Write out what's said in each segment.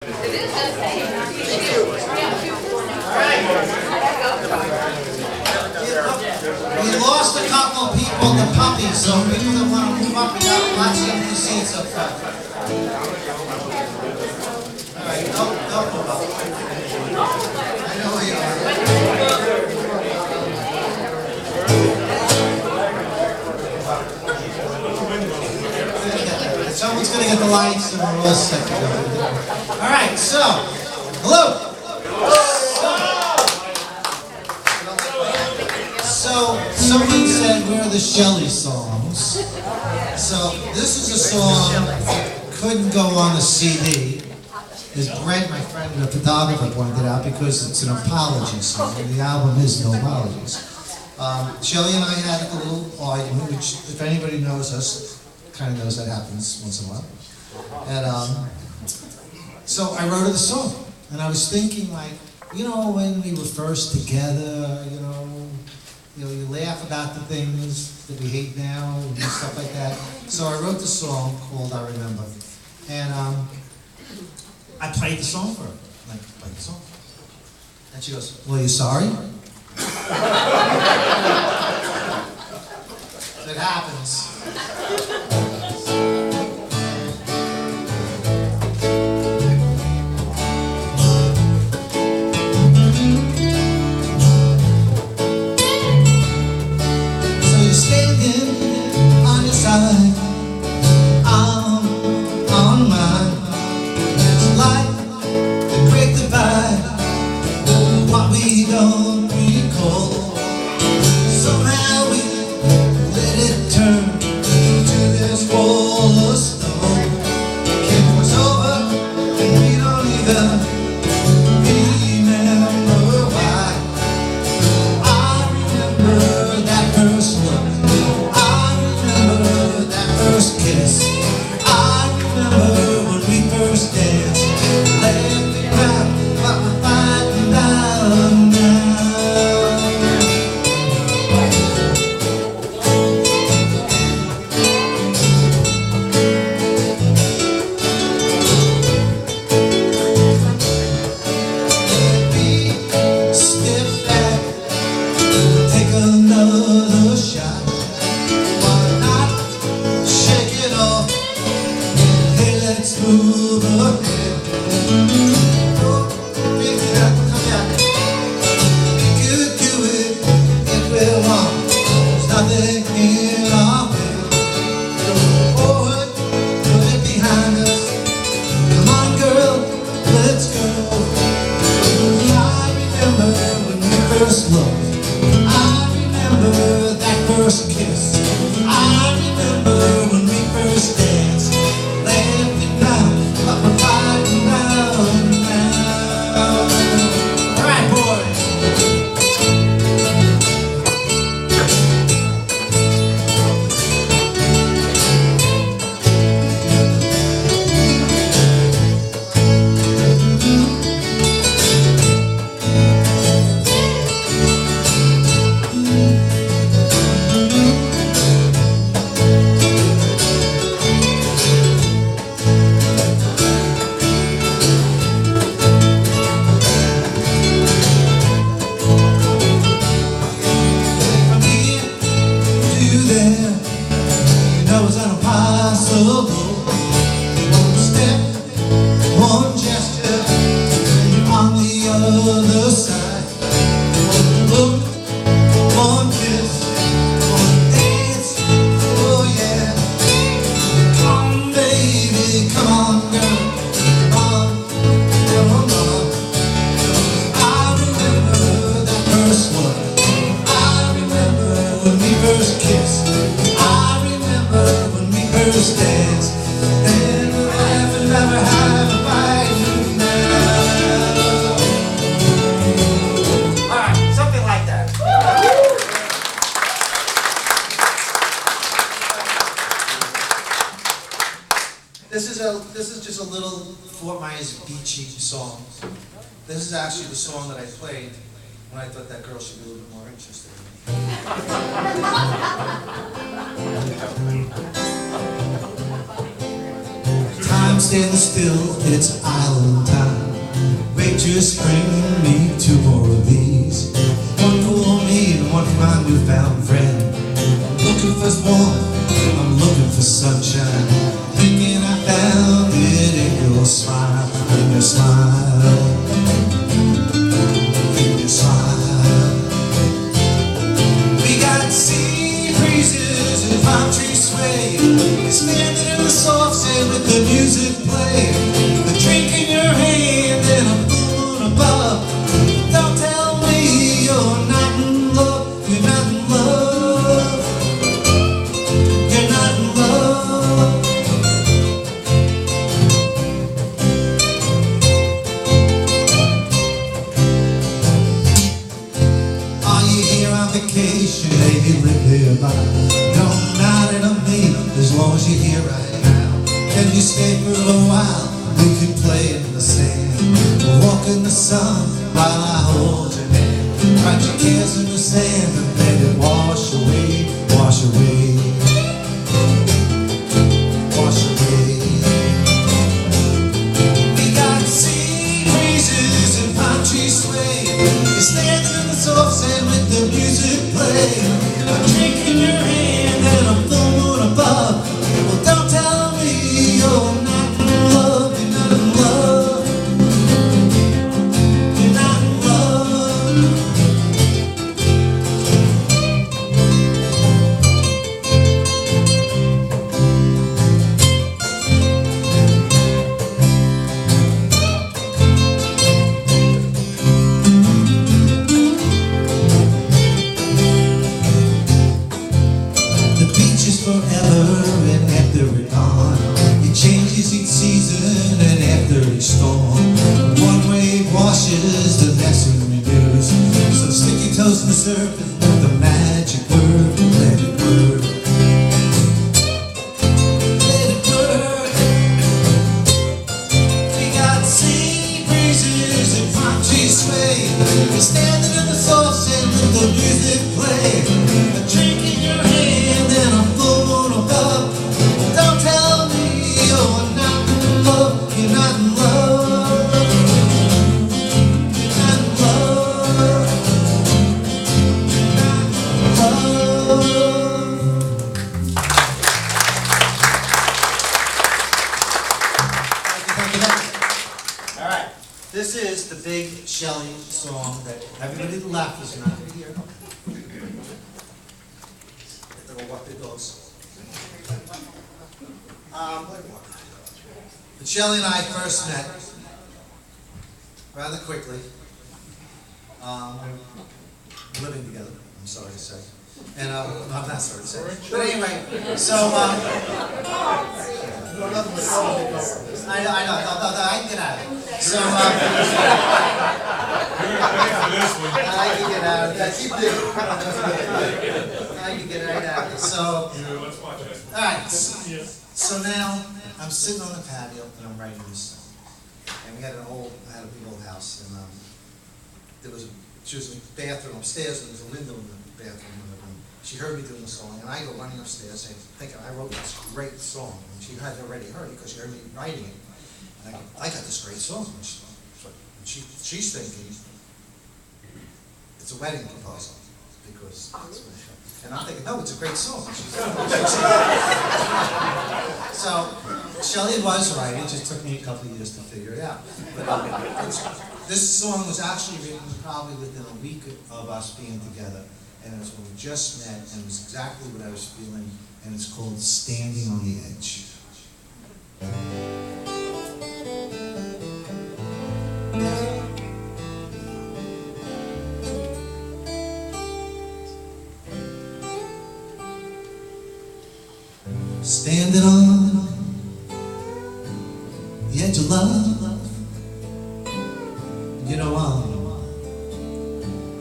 We lost a couple of people, the puppies, so people that want to move up, we got lots of empty seats up front. All right, don't move up. I know where you are. Someone's going to get the lights and we're all set to go. All right, so, hello. So, someone said, where are the Shelley songs? So, this is a song that couldn't go on the CD. As Brent, my friend, the photographer, pointed out, because it's an apology song, and the album is no apologies. Shelley and I had a little argument, which, if anybody knows us, kind of knows that happens once in a while. And so I wrote her the song, and I was thinking, like, you know, when we were first together, you you laugh about the things that we hate now and stuff like that. So I wrote the song called I Remember. And I played the song for her. Like, played the song. And she goes, well, you sorry? So it happens. This is just a little Fort Myers beachy song. This is actually the song that I played when I thought that girl should be a little bit more interested in me. Time I'm standing still, it's island time. Waitress, bring me 2 more of these. One for me and one for my newfound friend. I'm looking for warmth, I'm looking for sunshine. Thinking I found it in your smile, in your smile, in your smile. We got sea breezes and palm trees sway. You're standing in the soft sand with the music playing. The drink in your hand and a moon above. Don't tell me you're not in love. You're not in love. You're not in love. Are you here on vacation? Maybe live nearby. Don't nod it on me as long as you're here right now. Can you stay for a while? We could play in the sand. We'll walk in the sun while I hold your hand. Write your cares in the sand and let it wash away, wash away, wash away. We got sea breezes and palm trees sway. You're standing in the soft sand with the music playing. A drink in your hand and a full moon above. Well, don't tell me you're not in love. You're not in love. You're not in love. The beach is forever and after it gone. It changes each season and after each storm. One wave washes, the next one renews. So stick your toes in the surf and let the magic work, let it work. Let it work. We got sea breezes and palm trees sway. You're standing in the soft sand with the music playing. A drink in your hand and a full moon above. Don't tell me you're not in love. You're not in love. You're not in love. You're not in love. Thank you, thank you. All right. This is the big Shelley song that everybody to the left is not going to hear. What it goes. But Shelley and I first met rather quickly, living together, I'm sorry to say. And I'm not sorry to say. But anyway, so I know, I can get out of it. So I can get out of it. Keep I can get right out of it. So, alright, so now I'm sitting on the patio and I'm writing this song. And I had a big old house, and she was in the bathroom upstairs, and there was a window in the bathroom. And she heard me doing the song, and I go running upstairs saying, thinking I wrote this great song. And she had already heard it because she heard me writing it. And I got this great song. And she's thinking, it's a wedding proposal. Because and I'm thinking, no, it's a great song. So Shelley was right. It just took me a couple of years to figure it out. But this song was actually written probably within a week of us being together, and it was when we just met, and it was exactly what I was feeling. And it's called "Standing on the Edge." Standing on the edge of love, you know I'm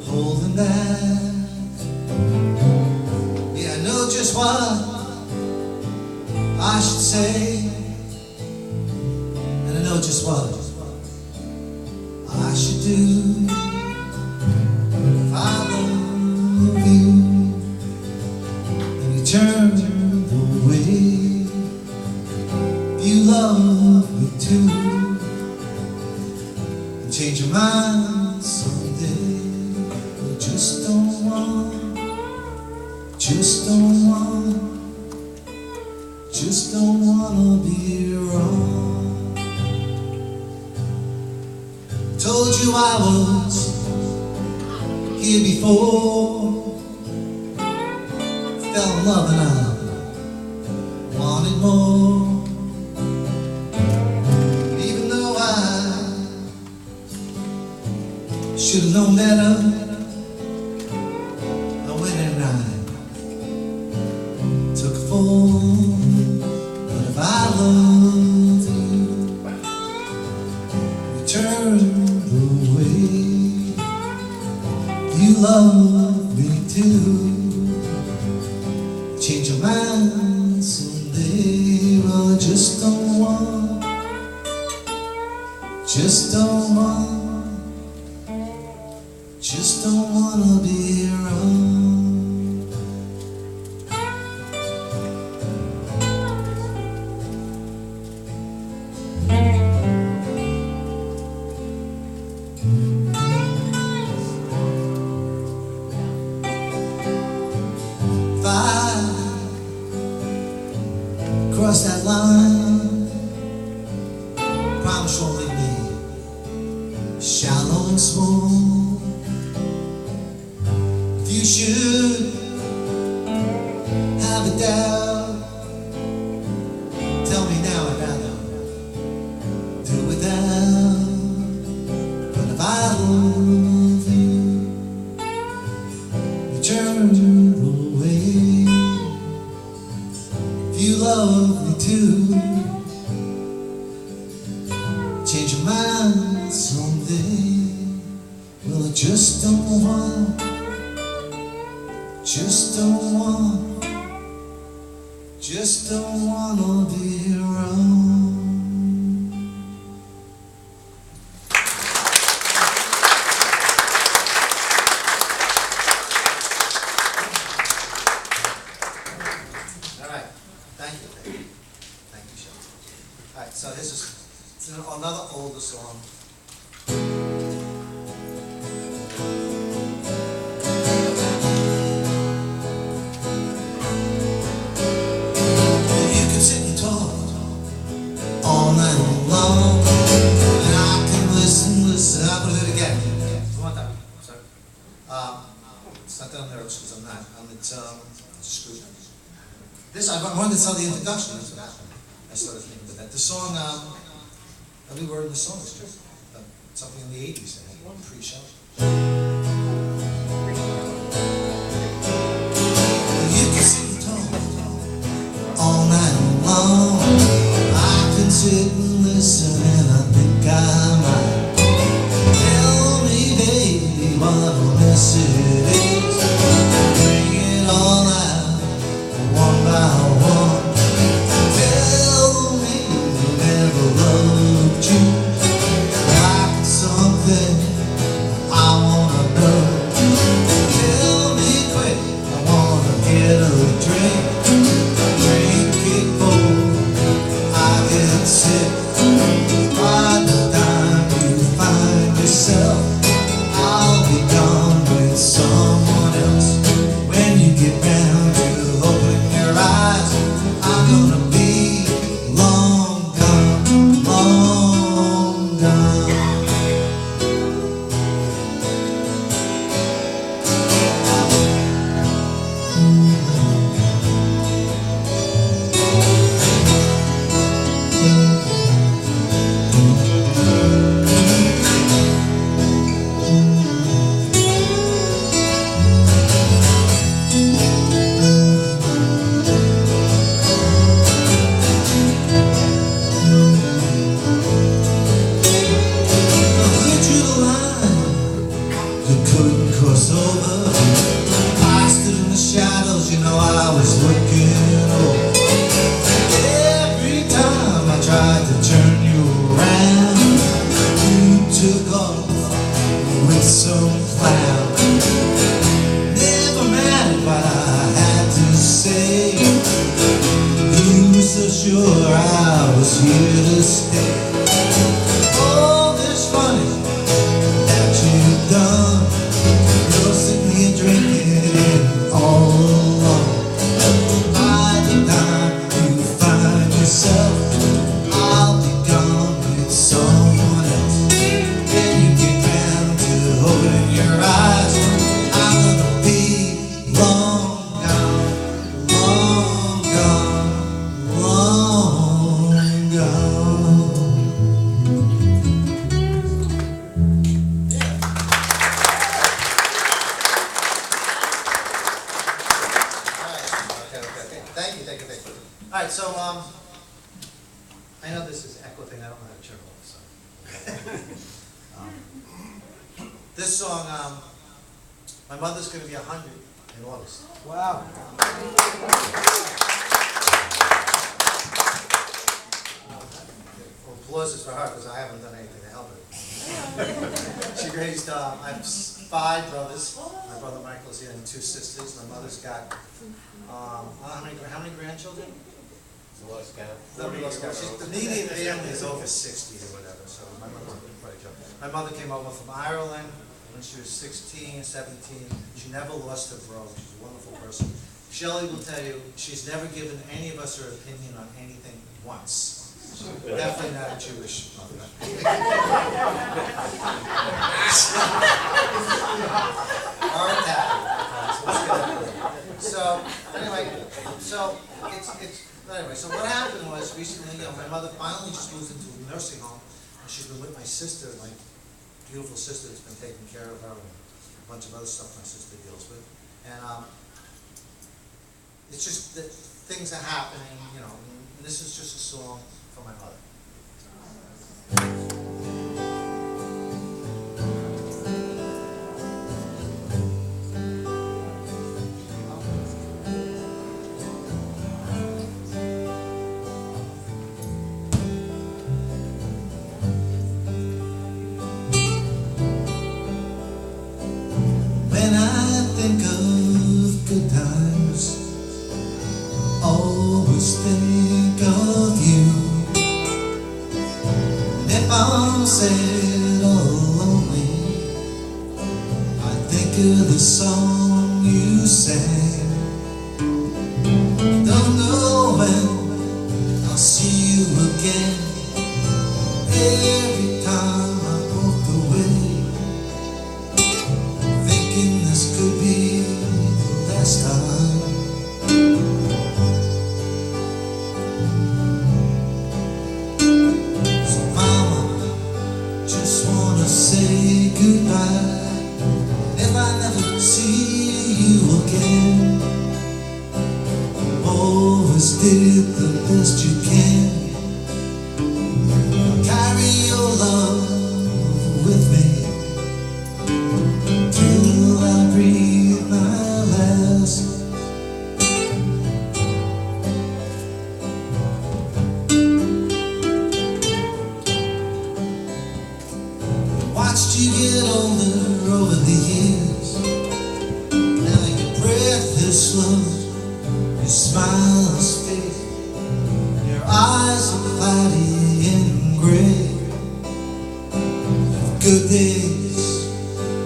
holding back. Yeah, I know just what I should say, and I know just what I should do. If I love you and you turn away, you love change your mind someday. You just don't want, just don't want, just don't wanna be wrong. Told you I was here before, fell in love and I wanted more. Even though I should have known better, I went and I took a fall. But if I loved you, you turned away. You love me too. Change your mind someday. Well, I just don't want, just don't want, just don't wanna be wrong. Cross that line, promise won't leave me shallow and small. If you should have a doubt, tell me now. I'd rather do without. But if I love you, you turn away. You love me too. Change your mind someday. Well, I just don't want, just don't want, just don't wanna be wrong. Thank you, Sean. All right, so this is another older song. You can sit and talk all night long, and I can listen. I'll put it again. One time, sorry. It's not that I'm nervous because I'm not. It's screwed up. This, I wanted to tell the introduction. I started thinking about that. The song, every word in the song is true. Something in the 80s, pre-show. You can sit and talk all night long. I can sit and listen, and I think I might. Tell me, baby, what a mess it is. Bring it all out, one by one. Tell me you never loved you like something I wanna know. Tell me quick, I wanna get a drink. Drink it full, I get sick. By the time you find yourself, I'll be gone with someone else. When you get round to open your eyes, I'm gonna be long gone, long gone. sure I was here to stay. Oh, it's funny This song, my mother's going to be 100 in August. Wow. Well, applause is for her because I haven't done anything to help her. She raised, I have 5 brothers. My brother Michael's here and 2 sisters. My mother's got, how many grandchildren? Lost count. The median family is over 60 or whatever, so my mother's quite a job. My mother came over from Ireland when she was 16, 17. She never lost her brogue. She's a wonderful person. Shelley will tell you she's never given any of us her opinion on anything once. Definitely not a Jewish mother. Or Italian. So anyway, so what happened was recently, my mother finally just moved into a nursing home, and she's been with my sister, my beautiful sister that's been taking care of her, and a bunch of other stuff my sister deals with. And it's just that things are happening, and this is just a song for my mother. When I think of good times, always think of you. And if I'm sad or lonely, I think of the song you sang. Don't know when I'll see you again. Every time I walk away, thinking this could be the last time. So mama, just wanna say goodbye. If I never see you again, always did the best you can. Carry your love with me till I breathe my last. Watched you get older over the years. Now your breath is slow, your smile is fake, your eyes are cloudy and gray. Good days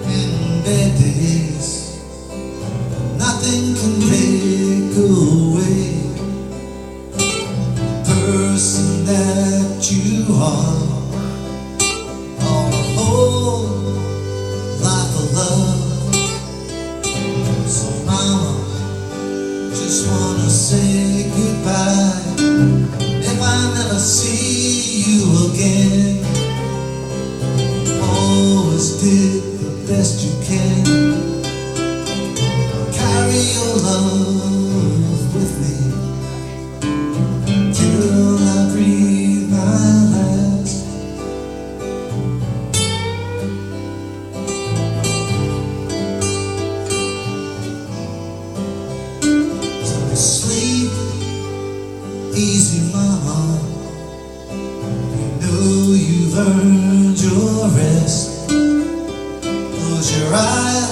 and bad days, nothing can take away the person that you are. All a whole life of love. So mama, just wanna say goodbye. If I never see you again, always did the best you can. Carry your love with me till I breathe my last. So sleep easy, mama. You know you've earned your rest. Close your eyes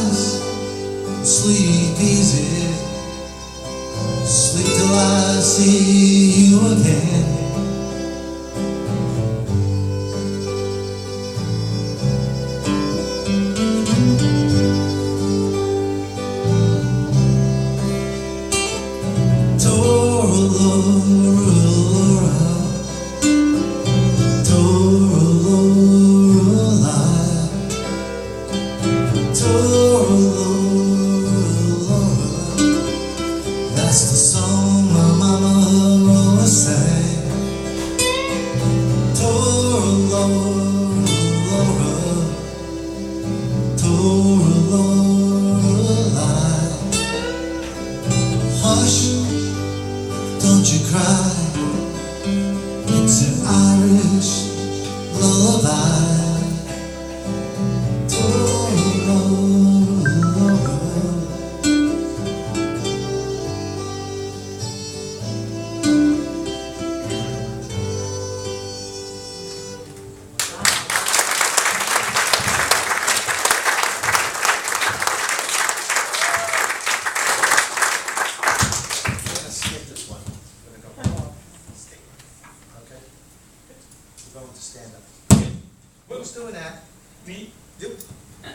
Who's doing that? Me? You?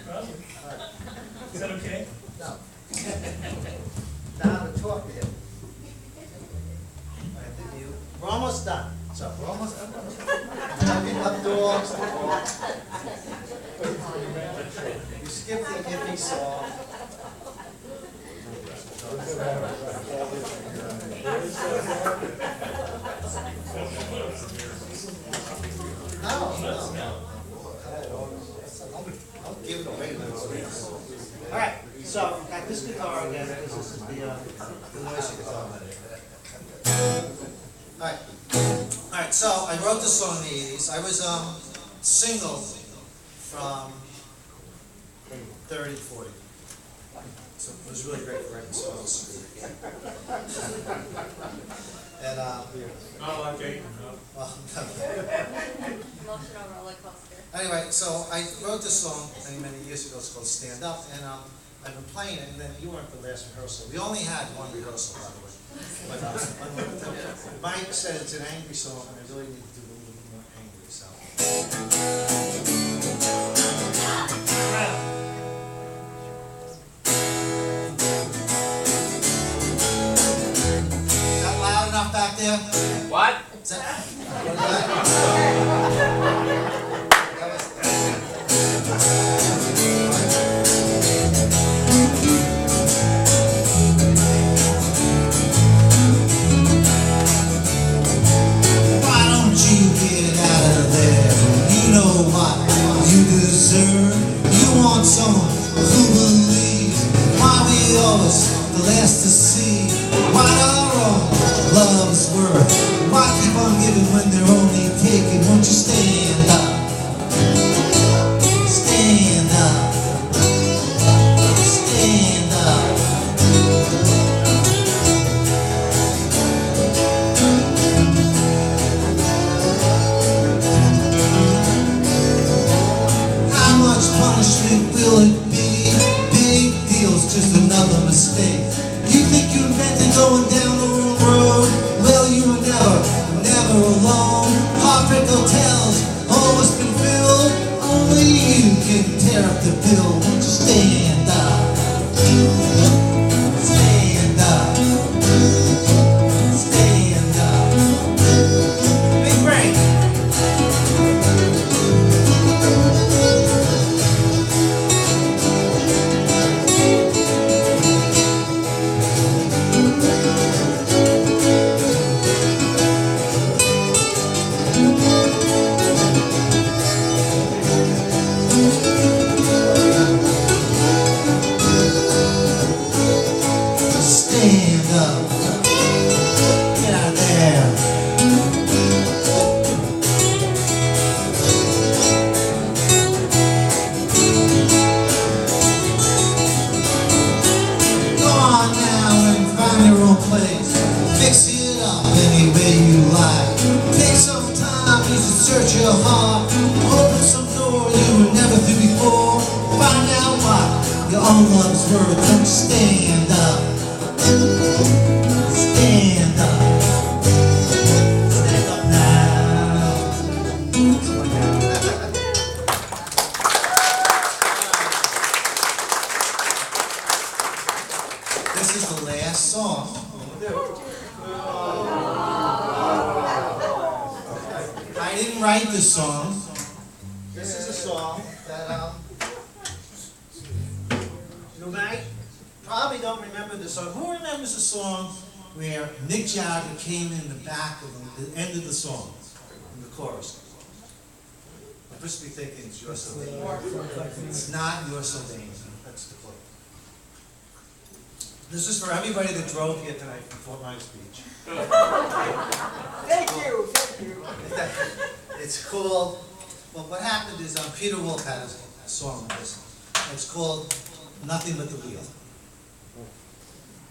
Well, is that okay? No. Down to talk to him. We're almost done. So we're almost done. Up dogs. You skipped the hippie song. No. I'll give it away. All right. So I've got this guitar again because this is the noisy guitar. All right, so I wrote this song in the 80s. I was single from 30 to 40. So it was really great for writing songs. And, Not like Aiken, no. well, Emotional roller coaster. anyway, so I wrote this song many years ago. It's called Stand Up. And I've been playing it, and then you weren't the last rehearsal. We only had one rehearsal, by the way. But Mike said it's an angry song, and I really need to do a little more angry, so. Is that loud enough back there? What? Is that? What is that? Someone who believes why we always the last to see what our own love is worth. Why keep on giving when they're only taking? Won't you stand up? Stand up. Stand up. How much punishment will it be? Big deal's just another mistake. You think you invented going down the wrong road? Well, you were never alone. Heartbreak hotels, always been filled. Only you can tear up the bill. Won't you stand up? Stand up. Stand up. Big break. Stand up. Get out of there. Go on now and find your own place. Fix it up any way you like. Take some time, you should search your heart. Open some door you were never through before. Find out what your own love's worth. Don't stand up. Stand up. Stand up now. This is the last song. I didn't write this song. This is a song that you might probably don't remember the song. Who remembers the song where Nick Jagger came in the back of the end of the song, in the chorus? I'm supposed to be thinking it's You're So Dangerous. It's not You're So Dangerous. That's the clue. This is for everybody that drove here tonight before my speech. Thank you. It's called, well, what happened is Peter Wolf had a song like this. It's called Nothing But the Wheel.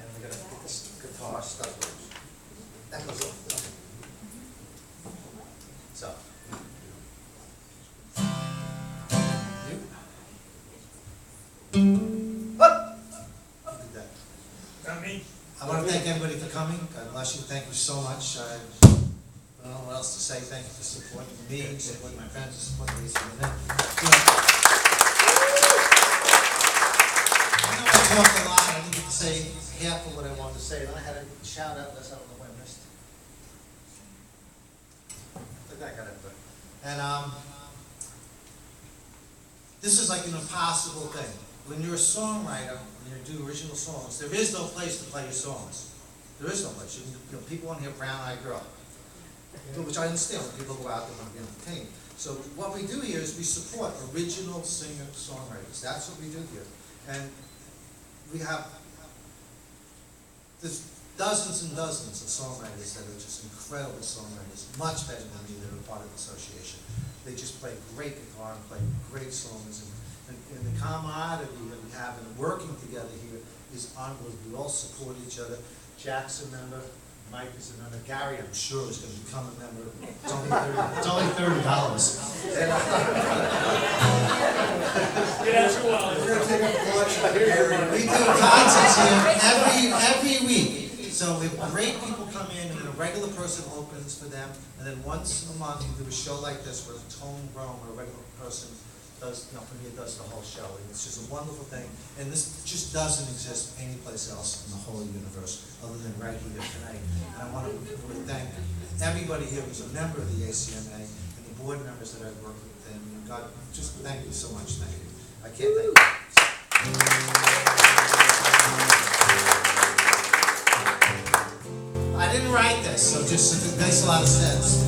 And we're going to get this guitar stuck. That goes off. So. What? Who did that? Not me. I want to thank everybody for coming. God bless you. Thank you so much. know what else to say. Thank you for supporting me, supporting my friends, supporting me. I know I talked a lot. I didn't get to say half of what I wanted to say. Then I had a shout out. That's out of the way I missed. I think I got it. And this is like an impossible thing. When you're a songwriter, when you do original songs, there is no place to play your songs. There is no place. You know, people want to hear Brown Eyed Girl, which I understand when people go out there and be entertained. So what we do here is we support original singer-songwriters. That's what we do here. And we have there's dozens and dozens of songwriters that are just incredible songwriters, much better than me that are part of the association. They just play great guitar and play great songs. And the camaraderie that we have and working together here is unbelievable. We all support each other. Jack's a member, Mike is a member, Gary I'm sure is going to become a member. It's only $30. Get out your wallet. We're going to take a lunch. We do concerts here every week. So we have great people come in, and then a regular person opens for them, and then once a month we do a show like this where Tone Rome, where a regular person does, from here does the whole show. And it's just a wonderful thing. And this just doesn't exist anyplace else in the whole universe other than right here tonight. And I want to thank everybody here who's a member of the ACMA and the board members that I've worked with. And God, just thank you so much. Thank you. I can't thank you. I didn't write this, so just it makes a lot of sense.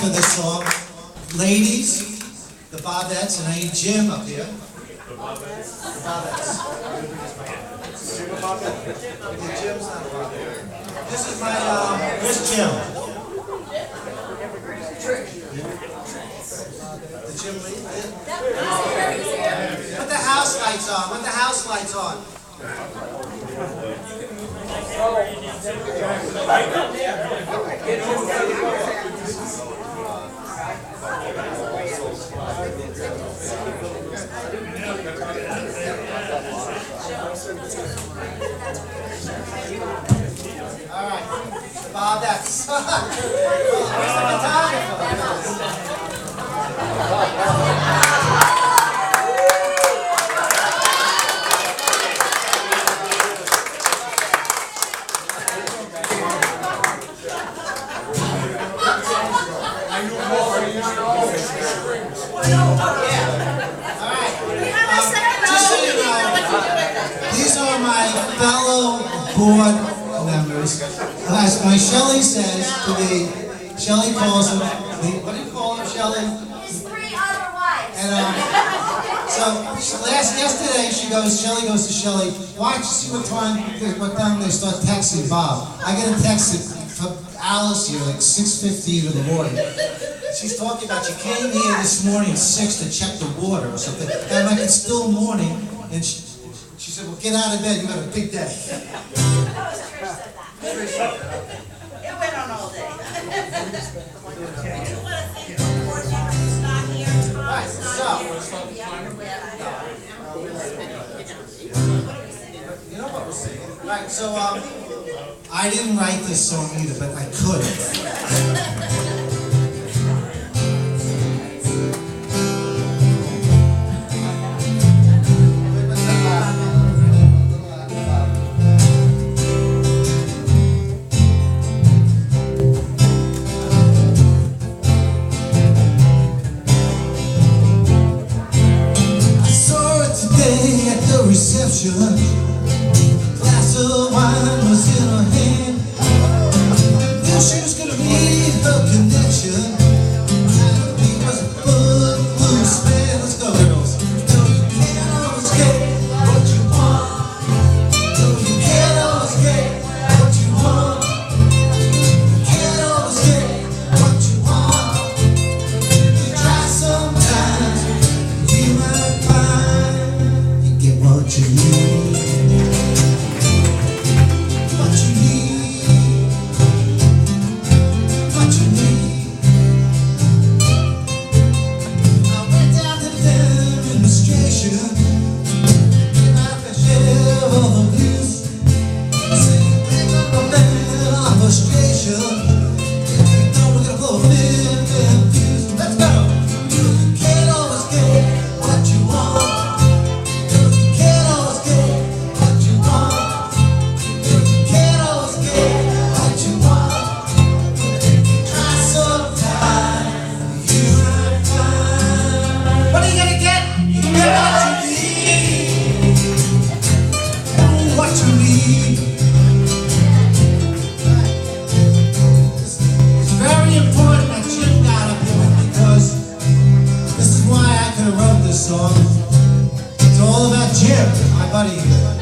for this song. Ladies, the Bobettes, and I need Jim up here. The Bobettes. Jim's not a Bobette. This is my, here's Jim. The Jim lead? Put the house lights on. Put the house lights on. All right, Bob, that's where's the These are my fellow board members. As my Shelley says to me, Shelley calls them, what do you call them, Shelley? His 3 other wives. And yesterday Shelley goes to Shelley, watch, see what time they start texting Bob. I get a text from Alice here like 6:15 in the morning. She's talking about you came here this morning at 6 to check the water or something. And I'm like, it's still morning. And she said, well, get out of bed, you got a big day. That was Trish said that. It went on all day. Right, so, you know what we're singing? Right, so, I didn't write this song either, but I could have. Reception, a glass of wine was in her hand. Knew she was gonna meet her connection. He was a footloose man. Let's go, girls. No, you can't always get what you want. No, you can't always get what you want. You can't always get what you want. You try sometimes, you might find what you need, what you need, what you need. I went down to the demonstration, came out the shell of the blues, singing back up a band of frustration. If you know we're gonna blow a fifth and fuse, let's go. You can't always get what you want. It's very important that Jim got up here because this is why I could have wrote this song. It's all about Jim, my buddy here.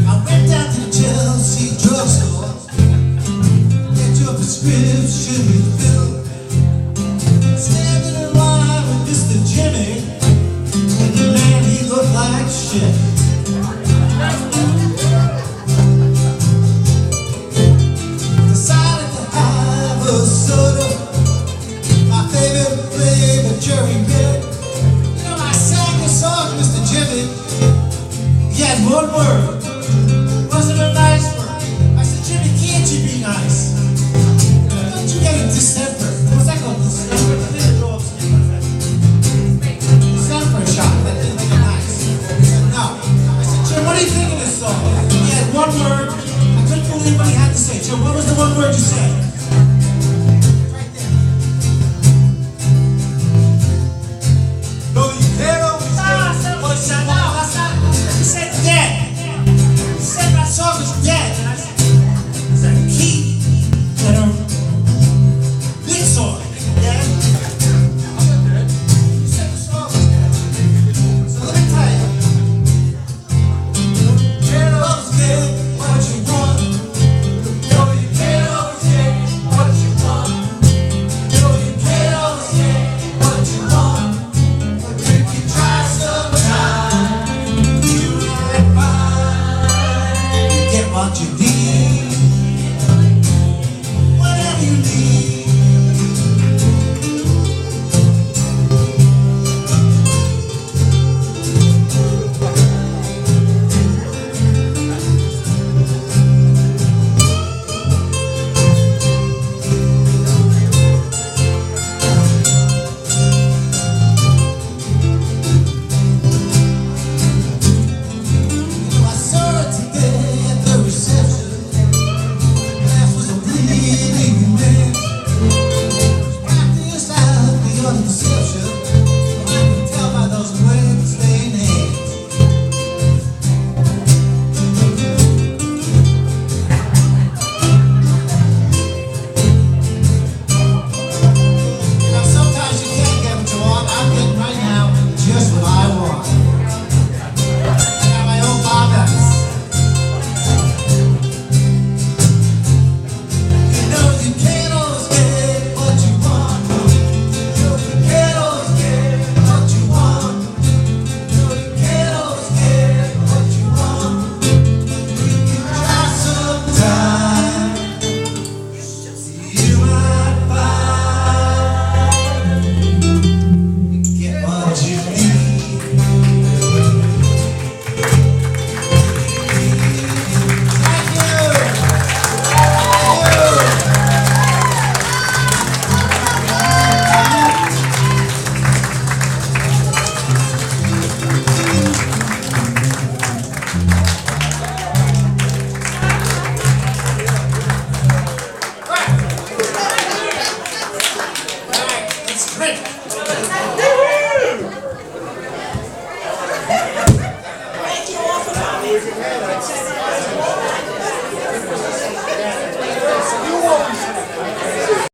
I went down to the Chelsea drugstore, get your prescription refilled. Standing in line with Mr. Jimmy, and the man, he looked like shit. Decided to have a soda, my favorite flavor, cherry red. You know, I sang a song to Mr. Jimmy. He had one word. Wasn't a nice word. I said, Jimmy, can't you be nice? Don't you get a distemper? What's that called? Distemper shot. That didn't make it nice. He said, no. I said, Jim, what do you think of this song? He had one word. I couldn't believe what he had to say. Jim, what was the one word you said?